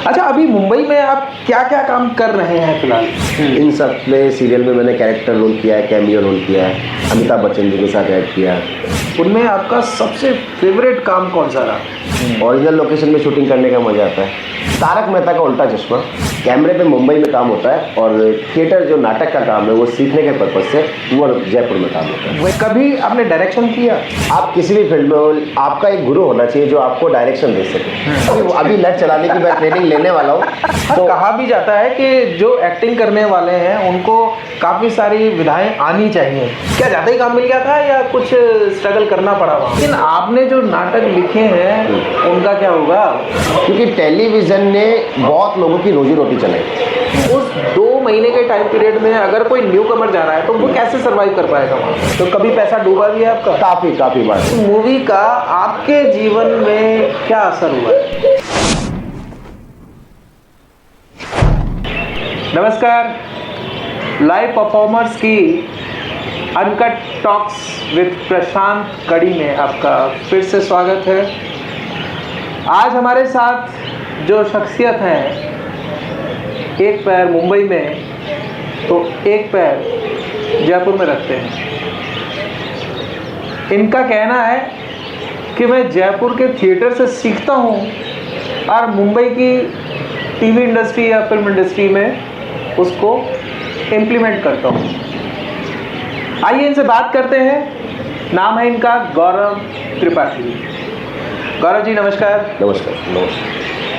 अच्छा, अभी मुंबई में आप क्या क्या काम कर रहे हैं फिलहाल? इन सब में सीरियल में मैंने कैरेक्टर रोल किया है, कैमियो रोल किया है, अमिताभ बच्चन जी के साथ ऐड किया है। उनमें आपका सबसे फेवरेट काम कौन सा रहा? ओरिजिनल लोकेशन में शूटिंग करने का मजा आता है। तारक मेहता का उल्टा चश्मा कैमरे पे मुंबई में काम होता है और थिएटर जो नाटक का काम है वो सीखने के पर्पज से वो जयपुर में काम होता है। वह कभी आपने डायरेक्शन किया? आप किसी भी फील्ड में हो, आपका एक गुरु होना चाहिए जो आपको डायरेक्शन दे सके। अभी नेट चलाने की मैं ट्रेनिंग लेने वाला हूँ। तो कहा भी जाता है कि जो एक्टिंग करने वाले हैं उनको काफ़ी सारी विधाएं आनी चाहिए। क्या ज़्यादा ही काम मिल गया था या कुछ स्ट्रगल करना पड़ा वहाँ? लेकिन आपने जो नाटक लिखे हैं उनका क्या होगा? क्योंकि टेलीविज़न ने बहुत लोगों की रोजी रोटी चलाई। उस 2 महीने के टाइम पीरियड में अगर कोई न्यू कमर जा रहा है तो वो कैसे सर्वाइव कर पाएगा वहाँ? तो कभी पैसा डूबा भी है आपका? काफ़ी बार। मूवी का आपके जीवन में क्या असर हुआ है? नमस्कार, लाइव परफॉर्मर्स की अनकट टॉक्स विद प्रशांत कड़ी में आपका फिर से स्वागत है। आज हमारे साथ जो शख्सियत हैं, एक पैर मुंबई में तो एक पैर जयपुर में रखते हैं। इनका कहना है कि मैं जयपुर के थिएटर से सीखता हूँ और मुंबई की टीवी इंडस्ट्री या फिल्म इंडस्ट्री में उसको इम्प्लीमेंट करता हूँ। आइए इनसे बात करते हैं। नाम है इनका गौरव त्रिपाठी। गौरव जी नमस्कार। नमस्कार।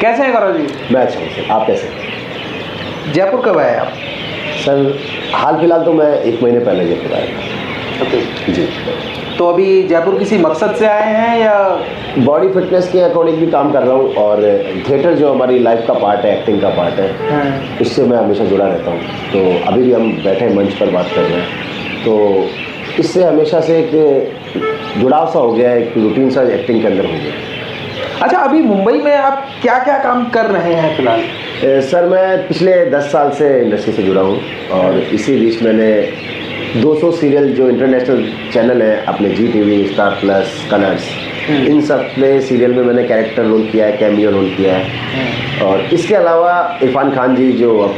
कैसे हैं गौरव जी? मैं अच्छा हूँ सर, आप कैसे हैं? जयपुर कब आए आप? सर हाल फिलहाल तो मैं 1 महीने पहले जयपुर आया था। ओके जी। तो अभी जयपुर किसी मकसद से आए हैं या? बॉडी फिटनेस के अकॉर्डिंग भी काम कर रहा हूँ और थिएटर जो हमारी लाइफ का पार्ट है, एक्टिंग का पार्ट है, उससे मैं हमेशा जुड़ा रहता हूँ। तो अभी भी हम बैठे मंच पर बात कर रहे हैं, तो इससे हमेशा से एक जुड़ाव सा हो गया है, एक रूटीन सा एक्टिंग के अंदर हो गया। अच्छा, अभी मुंबई में आप क्या क्या काम कर रहे हैं फिलहाल? सर मैं पिछले 10 साल से इंडस्ट्री से जुड़ा हूँ और इसी बीच मैंने 200 सीरियल जो इंटरनेशनल चैनल है अपने जी टीवी, स्टार प्लस, कलर्स, इन सब में सीरियल में मैंने कैरेक्टर रोल किया है, कैमियो रोल किया है। और इसके अलावा इरफान खान जी जो अब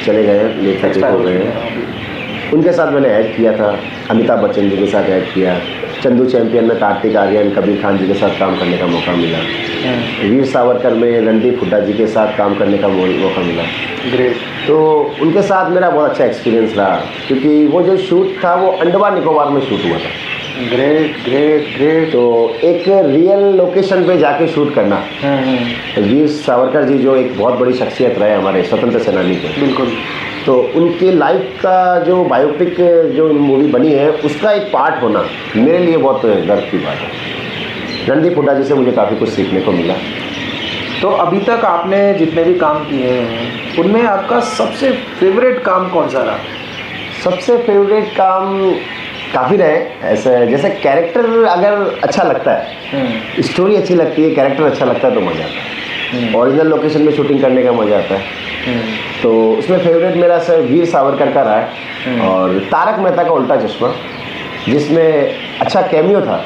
चले गए हैं, लेखक हो गए हैं, उनके साथ मैंने ऐड किया था। अमिताभ बच्चन जी के साथ ऐड किया। चंदू चैंपियन में कार्तिक आर्यन, कबीर खान जी के साथ काम करने का मौका मिला। वीर सावरकर में रणदीप हुड्डा जी के साथ काम करने का मौका मिला। ग्रेट। तो उनके साथ मेरा बहुत अच्छा एक्सपीरियंस रहा, क्योंकि वो जो शूट था वो अंडमान निकोबार में शूट हुआ था। ग्रेट। तो एक रियल लोकेशन पे जाके शूट करना। वीर सावरकर जी जो एक बहुत बड़ी शख्सियत रहे हमारे स्वतंत्र सेनानी के, बिल्कुल। तो उनके लाइफ का जो बायोपिक जो मूवी बनी है उसका एक पार्ट होना मेरे लिए बहुत गर्व की बात है। रणदीप हुड्डा जी से मुझे काफ़ी कुछ सीखने को मिला। तो अभी तक आपने जितने भी काम किए हैं उनमें आपका सबसे फेवरेट काम कौन सा रहा? सबसे फेवरेट काम काफ़ी रहे ऐसे, जैसे कैरेक्टर अगर अच्छा लगता है, स्टोरी अच्छी लगती है, कैरेक्टर अच्छा लगता है तो मज़ा आता है। ओरिजिनल लोकेशन में शूटिंग करने का मज़ा आता है। तो उसमें फेवरेट मेरा सर वीर सावरकर का रहा है और तारक मेहता का उल्टा चश्मा, जिसमें अच्छा कैमियो था।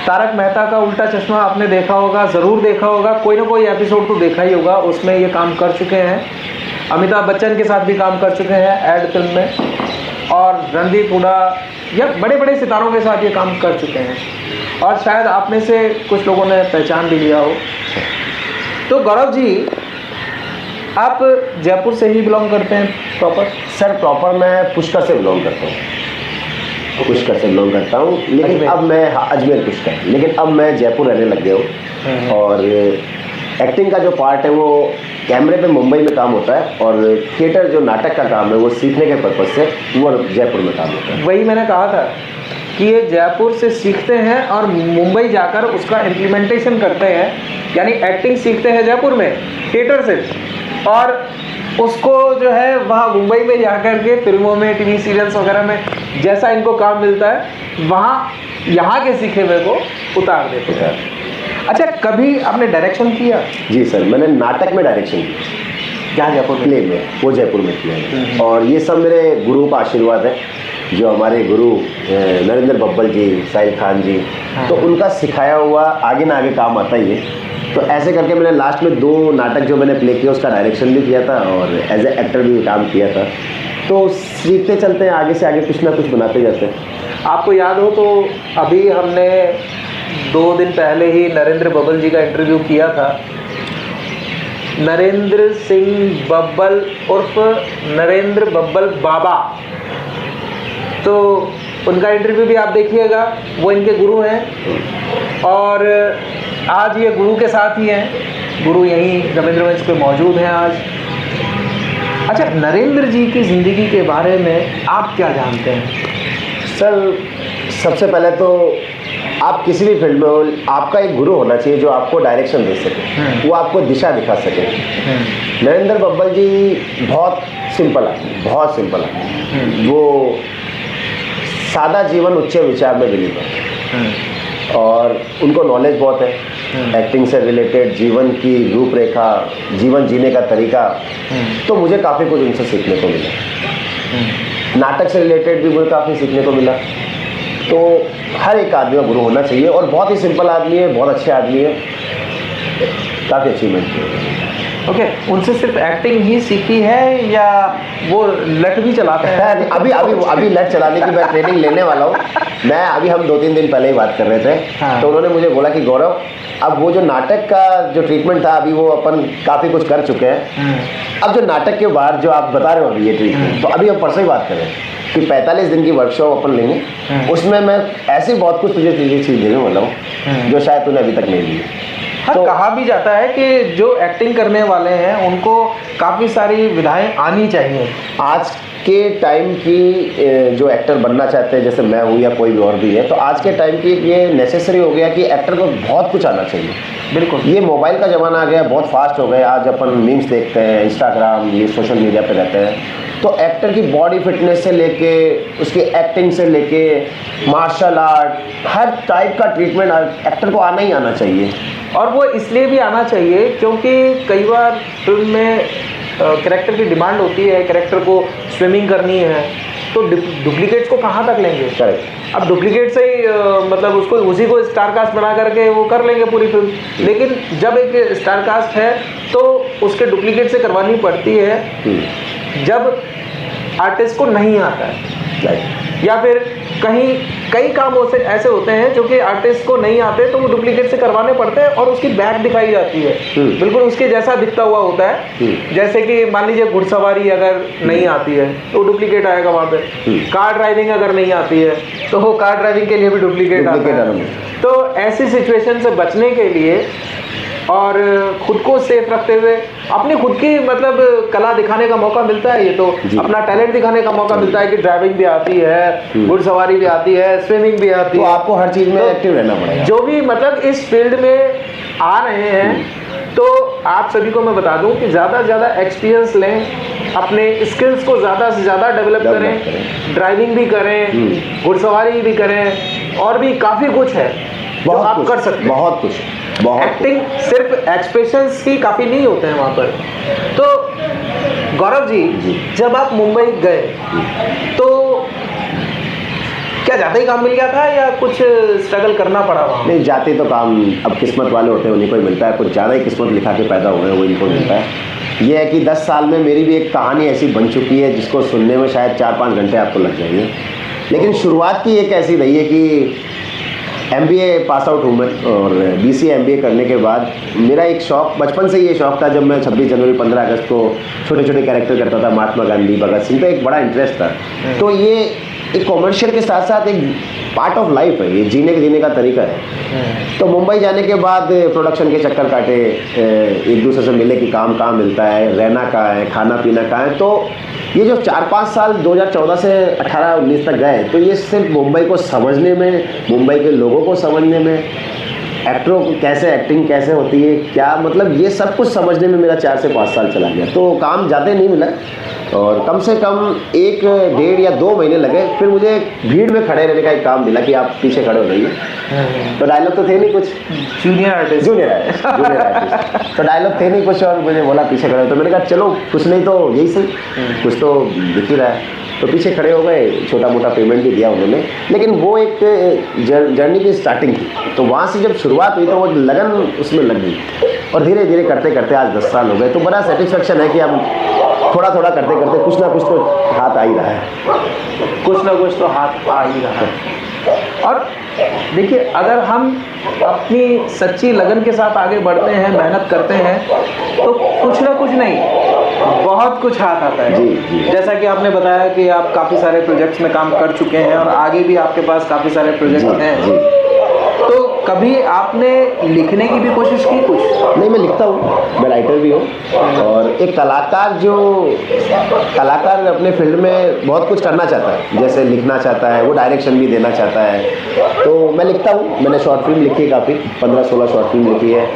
तारक मेहता का उल्टा चश्मा आपने देखा होगा, ज़रूर देखा होगा, कोई ना कोई एपिसोड तो देखा ही होगा। उसमें ये काम कर चुके हैं, अमिताभ बच्चन के साथ भी काम कर चुके हैं ऐड फिल्म में, और रणदीप हुड्डा या बड़े बड़े सितारों के साथ ये काम कर चुके हैं, और शायद आप में से कुछ लोगों ने पहचान भी लिया हो। तो गौरव जी, आप जयपुर से ही बिलोंग करते हैं प्रॉपर? सर प्रॉपर मैं पुष्कर से बिलोंग करता हूँ, पुष्कर से बिलोंग करता हूँ, लेकिन अब मैं अजमेर पुष्कर, लेकिन अब मैं जयपुर रहने लग गया हूँ। और एक्टिंग का जो पार्ट है वो कैमरे पे मुंबई में काम होता है और थिएटर जो नाटक का काम है वो सीखने के पर्पज से वो जयपुर में काम होता है। वही मैंने कहा था कि ये जयपुर से सीखते हैं और मुंबई जाकर उसका इम्प्लीमेंटेशन करते हैं, यानी एक्टिंग सीखते हैं जयपुर में थिएटर से, और उसको जो है वहाँ मुंबई में जाकर के फिल्मों में, टीवी सीरियल्स वगैरह में जैसा इनको काम मिलता है वहाँ यहाँ के सीखे हुए को उतार देते हैं। अच्छा, कभी आपने डायरेक्शन किया? जी सर, मैंने नाटक में डायरेक्शन किया। क्या जयपुर प्ले में? वो जयपुर में किया है। और ये सब मेरे गुरु का आशीर्वाद है, जो हमारे गुरु नरेंद्र बब्बल जी, साहिल खान जी, तो उनका सिखाया हुआ आगे ना आगे काम आता ही है। तो ऐसे करके मैंने लास्ट में 2 नाटक जो मैंने प्ले किया उसका डायरेक्शन भी किया था और एज ए एक्टर भी काम किया था। तो सीखते चलते हैं, आगे से आगे कुछ ना कुछ बनाते जाते हैं। आपको याद हो तो अभी हमने 2 दिन पहले ही नरेंद्र बब्बल जी का इंटरव्यू किया था। नरेंद्र सिंह बब्बल उर्फ नरेंद्र बब्बल बाबा, तो उनका इंटरव्यू भी आप देखिएगा। वो इनके गुरु हैं और आज ये गुरु के साथ ही हैं। गुरु यहीं रविंद्र मंच पे मौजूद हैं आज। अच्छा, नरेंद्र जी की ज़िंदगी के बारे में आप क्या जानते हैं? सर, सबसे पहले तो आप किसी भी फील्ड में हो, आपका एक गुरु होना चाहिए जो आपको डायरेक्शन दे सके, वो आपको दिशा दिखा सके। नरेंद्र बब्बल जी बहुत सिंपल है, बहुत सिंपल है। वो सादा जीवन उच्च विचार में बिलीव है और उनको नॉलेज बहुत है एक्टिंग से रिलेटेड, जीवन की रूपरेखा, जीवन जीने का तरीका। तो मुझे काफ़ी कुछ उनसे सीखने को मिला। नाटक से रिलेटेड भी मुझे काफ़ी सीखने को मिला। तो हर एक आदमी का गुरु होना चाहिए और बहुत ही सिंपल आदमी है, बहुत अच्छे आदमी है, काफ़ी अचीवमेंट है। ओके, उनसे सिर्फ एक्टिंग ही सीखी है या वो लट भी चलाते हैं? अभी लट चलाने की मैं ट्रेनिंग लेने वाला हूँ। हम 2-3 दिन पहले ही बात कर रहे थे। हाँ। तो उन्होंने मुझे बोला कि गौरव, अब वो जो नाटक का जो ट्रीटमेंट था अभी वो अपन काफ़ी कुछ कर चुके हैं। अब जो नाटक के बाद जो आप बता रहे हो अभी ये ट्रीटमेंट, तो अभी हम परसों ही बात कर रहे हैं कि 45 दिन की वर्कशॉप अपन लेंगे, उसमें मैं ऐसी बहुत कुछ तुझे चीज़ देने वाला हूँ जो शायद तूने अभी तक नहीं दी। हाँ, तो कहा भी जाता है कि जो एक्टिंग करने वाले हैं उनको काफ़ी सारी विधाएं आनी चाहिए। आज के टाइम की जो एक्टर बनना चाहते हैं, जैसे मैं हूँ या कोई भी और भी है, तो आज के टाइम की ये नेसेसरी हो गया कि एक्टर को बहुत कुछ आना चाहिए। बिल्कुल, ये मोबाइल का ज़माना आ गया, बहुत फास्ट हो गया। आज अपन मीम्स देखते हैं, इंस्टाग्राम, ये सोशल मीडिया पे रहते हैं। तो एक्टर की बॉडी फिटनेस से लेके उसकी एक्टिंग से लेके मार्शल आर्ट, हर टाइप का ट्रीटमेंट एक्टर को आना ही आना चाहिए। और वो इसलिए भी आना चाहिए क्योंकि कई बार फिल्म में कैरेक्टर की डिमांड होती है, कैरेक्टर को स्विमिंग करनी है, तो डुप्लीकेट्स को कहाँ तक लेंगे? करेक्ट। अब डुप्लीकेट से ही मतलब उसको उसी को स्टार कास्ट बना करके वो कर लेंगे पूरी फिल्म। लेकिन जब एक स्टार कास्ट है तो उसके डुप्लीकेट से करवानी पड़ती है जब आर्टिस्ट को नहीं आता है, या फिर कई काम ऐसे होते हैं जो कि आर्टिस्ट को नहीं आते तो वो डुप्लीकेट से करवाने पड़ते हैं और उसकी बैक दिखाई जाती है, बिल्कुल उसके जैसा दिखता हुआ होता है। जैसे कि मान लीजिए घुड़सवारी अगर नहीं आती है तो डुप्लीकेट आएगा वहाँ पे। कार ड्राइविंग अगर नहीं आती है तो वो कार ड्राइविंग के लिए भी डुप्लीकेट आता है। तो ऐसी सिचुएशन से बचने के लिए और खुद को सेफ रखते हुए अपनी खुद की मतलब कला दिखाने का मौका मिलता है, ये तो अपना टैलेंट दिखाने का मौका मिलता है कि ड्राइविंग भी आती है, घुड़सवारी भी आती है, स्विमिंग भी आती है। तो आपको हर चीज़ में एक्टिव रहना पड़ेगा। जो भी मतलब इस फील्ड में आ रहे हैं तो आप सभी को मैं बता दूं कि ज़्यादा से ज़्यादा एक्सपीरियंस लें, अपने स्किल्स को ज़्यादा से ज़्यादा डेवलप करें, ड्राइविंग भी करें, घुड़सवारी भी करें, और भी काफ़ी कुछ है जो आप कर सकते हैं। बहुत कुछ, एक्टिंग सिर्फ एक्सप्रेशंस ही काफ़ी नहीं होते हैं वहाँ पर। तो गौरव जी, जब आप मुंबई गए तो क्या जाते ही काम मिल गया था या कुछ स्ट्रगल करना पड़ा वहाँ? नहीं, जाते तो काम अब किस्मत वाले होते हैं, उन्हीं को ही मिलता है। कुछ ज़्यादा ही किस्मत लिखा के पैदा हुए हैं वो इनको मिलता है। ये है कि 10 साल में मेरी भी एक कहानी ऐसी बन चुकी है जिसको सुनने में शायद 4-5 घंटे आपको लग जाएंगे। लेकिन शुरुआत की एक ऐसी रही है कि MBA पास आउट हूँ मैं, और BCA MBA करने के बाद मेरा एक शौक़, बचपन से ये शौक़ था, जब मैं 26 जनवरी 15 अगस्त को छोटे छोटे कैरेक्टर करता था, महात्मा गांधी, भगत सिंह, तो एक बड़ा इंटरेस्ट था। तो ये एक कॉमर्शियल के साथ साथ एक पार्ट ऑफ लाइफ है, ये जीने का तरीका है। तो मुंबई जाने के बाद प्रोडक्शन के चक्कर काटे, एक दूसरे से मिले कि काम कहाँ मिलता है, रहना कहाँ है, खाना पीना कहाँ है। तो ये जो 4-5 साल 2014 से 18-19 तक गए, तो ये सिर्फ मुंबई को समझने में, मुंबई के लोगों को समझने में, एक्टरों को कैसे एक्टिंग कैसे होती है, क्या मतलब ये सब कुछ समझने में मेरा 4 से 5 साल चला गया। तो काम ज़्यादा नहीं मिला, और कम से कम 1, 1.5 या 2 महीने लगे। फिर मुझे भीड़ में खड़े रहने का एक काम मिला कि आप पीछे खड़े हो जाइए। तो डायलॉग तो थे नहीं कुछ, जूनियर आर्टिस्ट तो डायलॉग थे नहीं कुछ, और मुझे बोला पीछे खड़े हो। तो मैंने कहा चलो कुछ नहीं तो यही सही, कुछ तो दिख ही रहा है। तो पीछे खड़े हो गए, छोटा मोटा पेमेंट भी दिया उन्होंने। लेकिन वो एक जर्नी की स्टार्टिंग थी, तो वहाँ से जब शुरुआत हुई तो वो लगन उसमें लग गई, और धीरे धीरे करते करते आज 10 साल हो गए। तो बड़ा सेटिस्फेक्शन है कि हम थोड़ा थोड़ा करते करते कुछ ना कुछ तो हाथ आ ही रहा है, कुछ ना कुछ तो हाथ आ ही रहा है। और देखिए, अगर हम अपनी सच्ची लगन के साथ आगे बढ़ते हैं, मेहनत करते हैं, तो कुछ ना कुछ नहीं, बहुत कुछ हाथ आता है। जी। जैसा कि आपने बताया कि आप काफ़ी सारे प्रोजेक्ट्स में काम कर चुके हैं और आगे भी आपके पास काफ़ी सारे प्रोजेक्ट हैं। तो कभी आपने लिखने की भी कोशिश की कुछ? नहीं, मैं लिखता हूँ, मैं राइटर भी हूँ। और एक कलाकार अपने फील्ड में बहुत कुछ करना चाहता है, जैसे लिखना चाहता है, वो डायरेक्शन भी देना चाहता है। तो मैं लिखता हूँ। मैंने शॉर्ट फिल्म लिखी है, काफ़ी 15-16 शॉर्ट फिल्म लिखी है।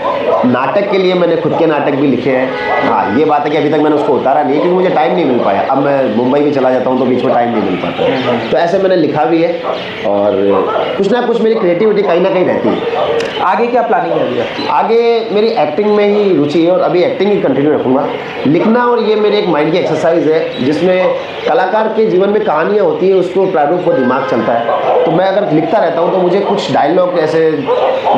नाटक के लिए मैंने खुद के नाटक भी लिखे हैं। हाँ, ये बात है कि अभी तक मैंने उसको उतारा नहीं है क्योंकि मुझे टाइम नहीं मिल पाया। अब मैं मुंबई भी चला जाता हूँ तो बीच में टाइम नहीं मिल पाता। तो ऐसे मैंने लिखा भी है, और कुछ ना कुछ मेरी क्रिएटिविटी कहीं ना कहीं रहती है। आगे क्या प्लानिंग है अभी? आगे मेरी एक्टिंग में ही रुचि है, और अभी एक्टिंग ही कंटिन्यू रखूँगा। लिखना, और ये मेरे एक माइंड की एक्सरसाइज है जिसमें कलाकार के जीवन में कहानियाँ होती है, उसको प्रारूप वो दिमाग चलता है। तो मैं अगर लिखता रहता हूँ तो मुझे कुछ डायलॉग ऐसे,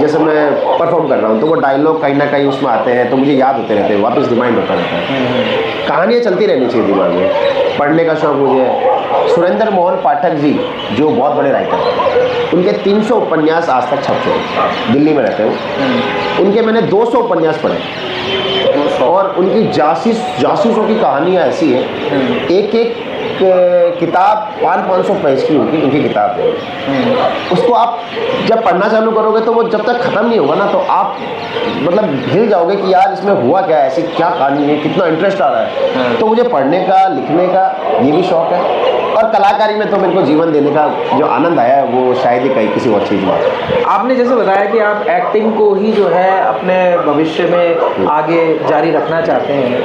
जैसे मैं परफॉर्म कर रहा हूँ तो वो डायलॉग कहीं ना कहीं उसमें आते हैं, तो मुझे याद होते रहते हैं, वापस रिमाइंड होता रहता है। कहानियाँ चलती रहनी चाहिए दिमाग में। पढ़ने का शौक मुझे है। सुरेंद्र मोहन पाठक जी, जो बहुत बड़े राइटर हैं, उनके 300 उपन्यास आज तक छप चुके, दिल्ली में रहते हैं। उनके मैंने 200 उपन्यास पढ़े, और उनकी जासूसों की कहानियाँ ऐसी है, एक किताब 500-500 पेज की उनकी किताब है। उसको आप जब पढ़ना चालू करोगे तो वो जब तक ख़त्म नहीं होगा ना, तो आप मतलब हिल जाओगे कि यार इसमें हुआ क्या है, ऐसी क्या कहानी है, कितना इंटरेस्ट आ रहा है। तो मुझे पढ़ने का, लिखने का ये भी शौक़ है, और कलाकारी में तो मेरे को जीवन देने का जो आनंद आया है वो शायद ही कहीं किसी और चीज़ में। आपने जैसे बताया कि आप एक्टिंग को ही जो है अपने भविष्य में आगे जारी रखना चाहते हैं,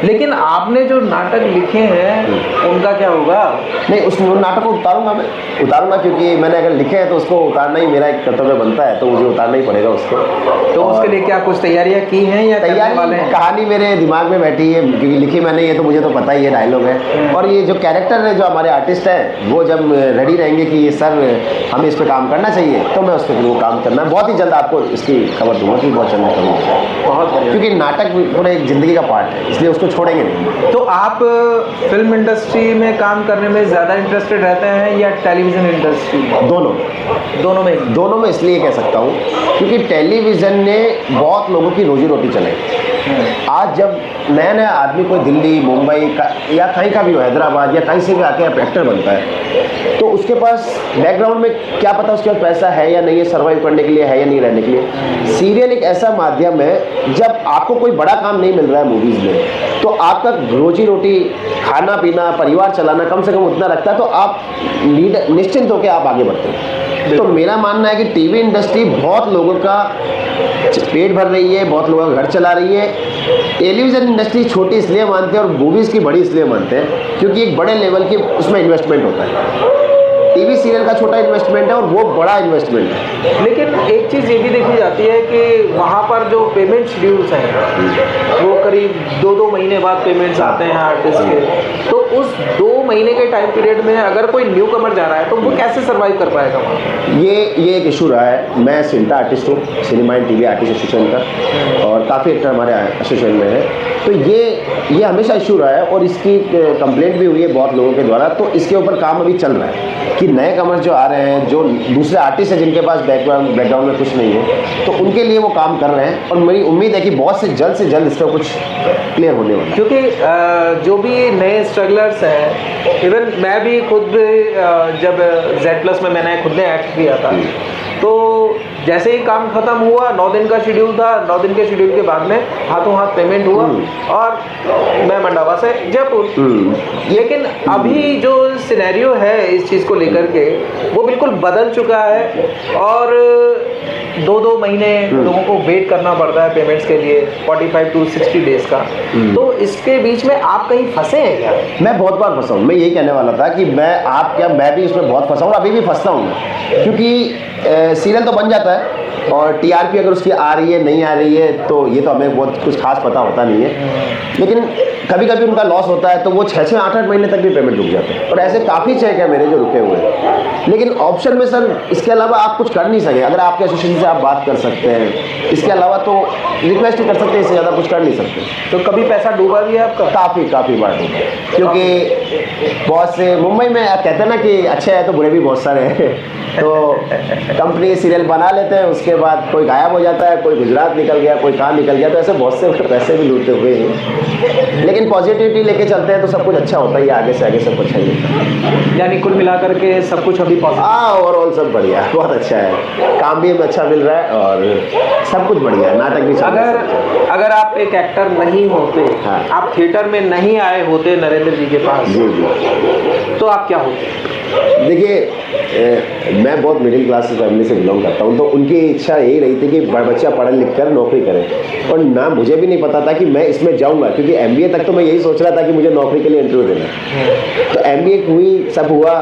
लेकिन आपने जो नाटक लिखे हैं उनका क्या होगा? नहीं, उस नाटक को उतारूंगा क्योंकि मैंने अगर लिखे हैं तो उसको उतारना ही मेरा एक कर्तव्य बनता है, तो मुझे उतारना ही पड़ेगा उसको। तो उसके लिए क्या कुछ तैयारियां की हैं या तैयारी वाले हैं? कहानी मेरे दिमाग में बैठी है क्योंकि लिखी मैंने ये, तो मुझे तो पता ही है डायलॉग है। और ये जो कैरेक्टर है, जो हमारे आर्टिस्ट हैं, वो जब रेडी रहेंगे कि ये सर हमें इस पर काम करना चाहिए, तो मैं उस पर वो काम करना बहुत ही जल्द आपको इसकी खबर दूंगा कि बहुत जल्द करूँगा। बहुत बढ़िया, क्योंकि नाटक पूरा एक ज़िंदगी का पार्ट है, इसलिए उसको छोड़ेंगे नहीं। तो आप फिल्म इंडस्ट्री में काम करने में ज़्यादा इंटरेस्टेड रहते हैं या टेलीविज़न इंडस्ट्री में? दोनों में इसलिए कह सकता हूँ क्योंकि टेलीविज़न ने बहुत लोगों की रोजी रोटी चलाई। आज जब नया नया आदमी कोई दिल्ली, मुंबई का या कहीं का भी हो, हैदराबाद या कहीं से भी आके एक्टर बनता है, तो उसके पास बैकग्राउंड में क्या पता उसके पास पैसा है या नहीं है, सर्वाइव करने के लिए है या नहीं रहने के लिए। सीरियल एक ऐसा माध्यम है, जब आपको कोई बड़ा काम नहीं मिल रहा है मूवीज़ में, तो आपका रोजी रोटी, खाना पीना, परिवार चलाना कम से कम उतना रखता है, तो आप निश्चिंत होकर आप आगे बढ़ते हैं। तो मेरा मानना है कि टीवी इंडस्ट्री बहुत लोगों का पेट भर रही है, बहुत लोगों का घर चला रही है। टेलीविज़न इंडस्ट्री छोटी इसलिए मानते हैं और मूवीज़ की बड़ी इसलिए मानते हैं क्योंकि एक बड़े लेवल की उसमें इन्वेस्टमेंट होता है। टीवी सीरियल का छोटा इन्वेस्टमेंट है और वो बड़ा इन्वेस्टमेंट है। लेकिन एक चीज़ ये भी देखी जाती है कि वहाँ पर जो पेमेंट शेड्यूल्स हैं वो करीब 2-2 महीने बाद पेमेंट्स आते हैं आर्टिस्ट के। तो उस 2 महीने के टाइम पीरियड में अगर कोई न्यू कमर जा रहा है तो वो कैसे सर्वाइव कर पाएगा वहाँ? ये एक इशू रहा है। मैं सिंटा आर्टिस्ट हूँ, cinema and TV artist association का, और काफ़ी एक्टर हमारे एसोसिएशन में है। तो ये हमेशा इशू रहा है और इसकी कंप्लेंट भी हुई है बहुत लोगों के द्वारा। तो इसके ऊपर काम अभी चल रहा है कि नए कमर जो आ रहे हैं, जो दूसरे आर्टिस्ट हैं जिनके पास बैकग्राउंड में कुछ नहीं है, तो उनके लिए वो काम कर रहे हैं और मेरी उम्मीद है कि बहुत से जल्द इसका कुछ क्लियर होने वाला है। क्योंकि जो भी नए स्ट्रगलर्स हैं, इवन मैं भी खुद जब Z+ में मैंने खुद ने एक्ट किया था, तो जैसे ही काम खत्म हुआ, 9 दिन का शेड्यूल था, 9 दिन के शेड्यूल के बाद में हाथों हाथ पेमेंट हुआ और मैं मंडावा से जयपुर। लेकिन अभी जो सिनेरियो है इस चीज़ को लेकर के वो बिल्कुल बदल चुका है और 2-2 महीने लोगों को वेट करना पड़ता है पेमेंट्स के लिए, 45 to 60 डेज का। तो इसके बीच में आप कहीं फंसे हैं क्या? मैं बहुत बार फंसा हूँ। मैं यही कहने वाला था कि मैं भी इसमें बहुत फंसा हूँ, अभी भी फंसता हूँ, क्योंकि सीरियल तो बन जाता है और टीआरपी अगर उसकी आ रही है नहीं आ रही है तो ये तो हमें बहुत कुछ खास पता होता नहीं है, लेकिन कभी कभी उनका लॉस होता है तो वो 6-6, 8-8 महीने तक भी पेमेंट रुक जाते हैं और ऐसे काफ़ी चेक है मेरे जो रुके हुए हैं। लेकिन ऑप्शन में सर इसके अलावा आप कुछ कर नहीं सके। अगर आपके एसोसिएशन से आप बात कर सकते हैं, इसके अलावा तो रिक्वेस्ट ही कर सकते हैं, इससे ज़्यादा कुछ कर नहीं सकते। तो कभी पैसा डूबा भी है आपका? काफ़ी बार डूबा, क्योंकि बहुत से मुंबई में कहते हैं ना कि अच्छे है तो बुरे भी बहुत सारे हैं। तो कंपनी सीरियल बना लेते हैं, उसके बाद कोई गायब हो जाता है, कोई गुजरात निकल गया, कोई कहाँ निकल गया, तो ऐसे बहुत से पैसे भी लूटते हुए हैं। लेकिन पॉजिटिविटी लेके चलते हैं तो सब कुछ अच्छा होता ही, आगे से आगे सब कुछ अच्छा ही होता है। यानी कुल मिलाकर के सब कुछ अभी हाँ, ओवरऑल सब बढ़िया, बहुत अच्छा है, काम भी हमें अच्छा मिल रहा है और सब कुछ बढ़िया है, नाटक भी चल रहा है। अगर आप एक एक्टर नहीं होते, हाँ। आप थिएटर में नहीं आए होते नरेंद्र जी के पास, जी, तो आप क्या होते? देखिए, मैं बहुत मिडिल क्लास फैमिली से बिलोंग करता हूँ, तो उनकी इच्छा यही रही थी कि बच्चा पढ़ लिख कर नौकरी करे, और ना मुझे भी नहीं पता था कि मैं इसमें जाऊँगा, क्योंकि एमबीए तक तो मैं यही सोच रहा था कि मुझे नौकरी के लिए इंटरव्यू देना है। तो एमबीए हुई, सब हुआ,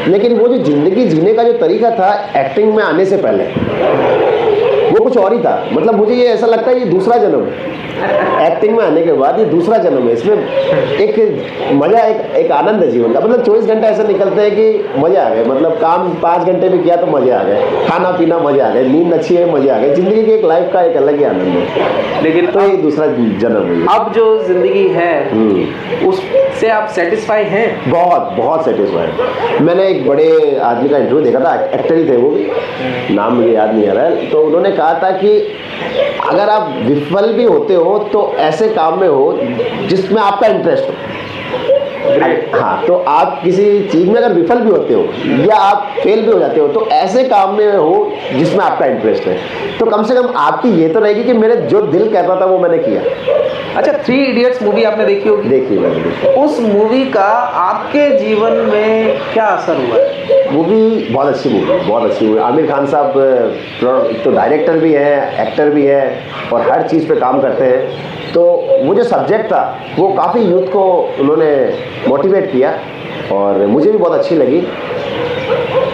लेकिन वो जो ज़िंदगी जीने का जो तरीका था एक्टिंग में आने से पहले, वो कुछ और ही था। मतलब मुझे ये ऐसा लगता है ये दूसरा जन्म है, एक्टिंग में आने के बाद ये दूसरा जन्म है। इसमें एक मज़ा, एक आनंद है जीवन का। मतलब 24 घंटे ऐसे निकलते हैं कि मज़े आ गए, मतलब काम 5 घंटे भी किया तो मज़े आ गए, खाना पीना मज़े आ गए, नींद अच्छी है मज़े आ गए। ज़िंदगी की एक लाइफ का एक अलग ही आनंद है, लेकिन तो ये दूसरा जन्म है। अब जो ज़िंदगी है उससे आप सेटिस्फाई हैं? बहुत सेटिस्फाइड। मैंने एक बड़े आदमी का इंटरव्यू देखा था, एक्टर ही थे वो भी, नाम मुझे याद नहीं आ रहा है, तो उन्होंने कहा था कि अगर आप विफल भी होते हो तो ऐसे काम में हो जिसमें आपका इंटरेस्ट हो। हाँ, तो आप किसी चीज़ में अगर विफल भी होते हो या आप फेल भी हो जाते हो तो ऐसे काम में हो जिसमें आपका इंटरेस्ट है, तो कम से कम आपकी ये तो रहेगी कि मेरे जो दिल कहता था वो मैंने किया। अच्छा, 3 इडियट्स मूवी आपने देखी होगी? देखी मैंने, देखी। उस मूवी का आपके जीवन में क्या असर हुआ है? मूवी बहुत अच्छी मूवी। आमिर खान साहब तो डायरेक्टर भी हैं, एक्टर भी है और हर चीज़ पे काम करते हैं। तो वो जो सब्जेक्ट था वो काफ़ी यूथ को उन्होंने मोटिवेट किया और मुझे भी बहुत अच्छी लगी।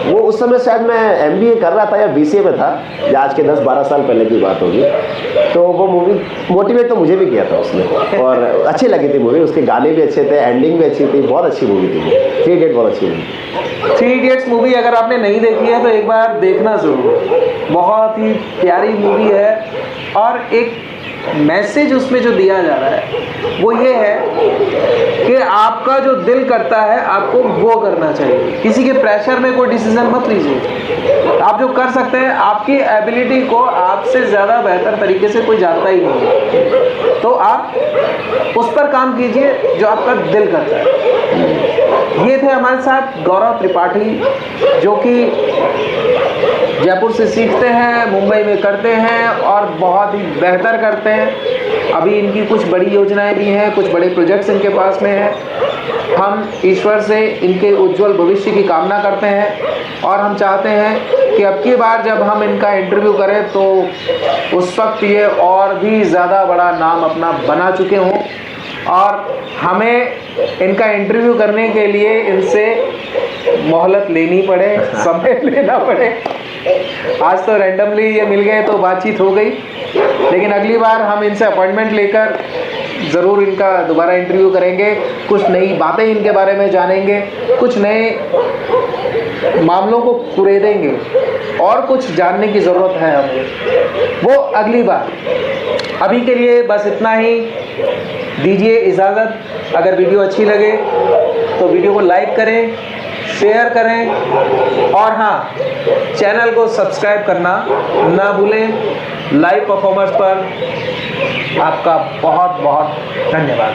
वो उस समय शायद मैं एमबीए कर रहा था या बीसीए में था, या आज के 10-12 साल पहले की बात होगी। तो वो मूवी मोटिवेट तो मुझे भी किया था उसने, और अच्छी लगी थी मूवी। उसके गाने भी अच्छे थे, एंडिंग भी अच्छी थी, बहुत अच्छी मूवी थी। 3 इडियट बहुत अच्छी मूवी। 3 इडियट्स मूवी अगर आपने नहीं देखी है तो एक बार देखना ज़रूर। बहुत ही प्यारी मूवी है और एक मैसेज उसमें जो दिया जा रहा है वो ये है कि आपका जो दिल करता है आपको वो करना चाहिए। किसी के प्रेशर में कोई डिसीजन मत लीजिए। आप जो कर सकते हैं, आपकी एबिलिटी को आपसे ज़्यादा बेहतर तरीके से कोई जानता ही नहीं है, तो आप उस पर काम कीजिए जो आपका दिल करता है। ये थे हमारे साथ गौरव त्रिपाठी, जो कि जयपुर से सीखते हैं, मुंबई में करते हैं और बहुत ही बेहतर करते हैं। अभी इनकी कुछ बड़ी योजनाएं भी हैं, कुछ बड़े प्रोजेक्ट्स इनके पास में हैं। हम ईश्वर से इनके उज्जवल भविष्य की कामना करते हैं और हम चाहते हैं कि अब की बार जब हम इनका इंटरव्यू करें तो उस वक्त ये और भी ज़्यादा बड़ा नाम अपना बना चुके हों और हमें इनका इंटरव्यू करने के लिए इनसे मोहलत लेनी पड़े, समय लेना पड़े। आज तो रैंडमली ये मिल गए तो बातचीत हो गई, लेकिन अगली बार हम इनसे अपॉइंटमेंट लेकर ज़रूर इनका दोबारा इंटरव्यू करेंगे। कुछ नई बातें इनके बारे में जानेंगे, कुछ नए मामलों को कुरेदेंगे और कुछ जानने की ज़रूरत है हमें, वो अगली बार। अभी के लिए बस इतना ही, दीजिए इजाज़त। अगर वीडियो अच्छी लगे तो वीडियो को लाइक करें, शेयर करें और हाँ, चैनल को सब्सक्राइब करना ना भूलें। लाइव परफॉर्मेंस पर आपका बहुत बहुत धन्यवाद।